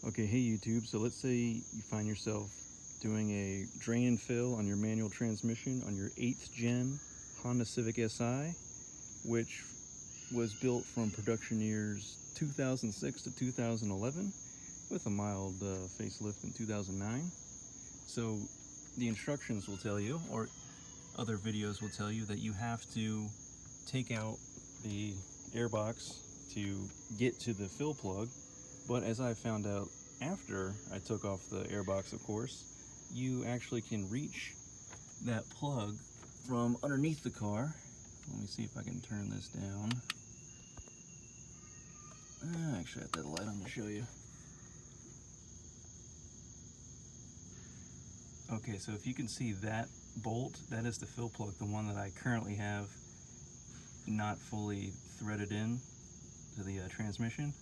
Okay, hey YouTube, so let's say you find yourself doing a drain and fill on your manual transmission on your 8th gen Honda Civic Si, which was built from production years 2006 to 2011 with a mild facelift in 2009. So the instructions will tell you, or other videos will tell you, that you have to take out the airbox to get to the fill plug. But as I found out after I took off the airbox, of course, you actually can reach that plug from underneath the car. Let me see if I can turn this down. Actually, I have that light on to show you. Okay, so if you can see that bolt, that is the fill plug, the one that I currently have not fully threaded in to the transmission.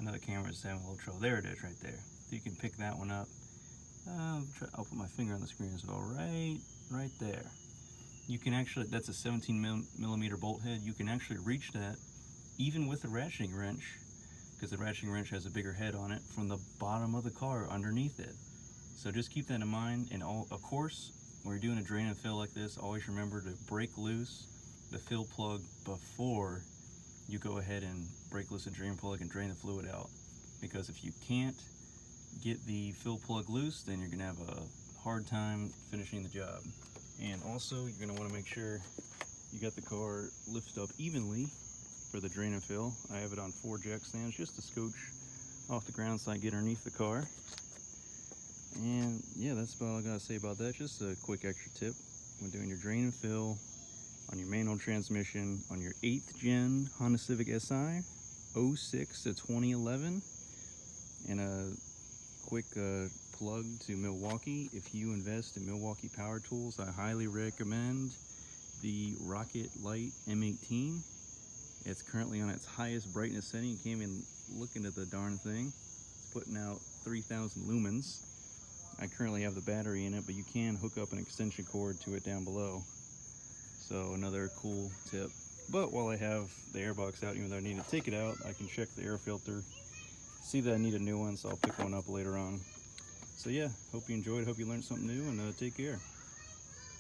Another camera is having a little trouble. There it is, right there. So you can pick that one up. I'll put my finger on the screen as well. Right there. You can actually, that's a 17 millimeter bolt head. You can actually reach that even with the ratcheting wrench, because the ratcheting wrench has a bigger head on it, from the bottom of the car underneath it. So just keep that in mind. And of course, when you're doing a drain and fill like this, always remember to break loose the fill plug before you go ahead and break loose the drain plug and drain the fluid out. Because if you can't get the fill plug loose, then you're gonna have a hard time finishing the job. And also, you're gonna wanna make sure you got the car lifted up evenly for the drain and fill. I have it on 4 jack stands just to scooch off the ground so I get underneath the car. And yeah, that's about all I gotta say about that. Just a quick extra tip when doing your drain and fill on your manual transmission on your 8th gen Honda Civic Si 06 to 2011. And a quick plug to Milwaukee. If you invest in Milwaukee power tools, I highly recommend the Rocket Light M18. It's currently on its highest brightness setting. You can't even look into the darn thing. It's putting out 3,000 lumens. I currently have the battery in it, but you can hook up an extension cord to it down below. So another cool tip. But while I have the airbox out, even though I need to take it out, I can check the air filter, see that I need a new one, so I'll pick one up later on. So yeah, hope you enjoyed, hope you learned something new, and take care.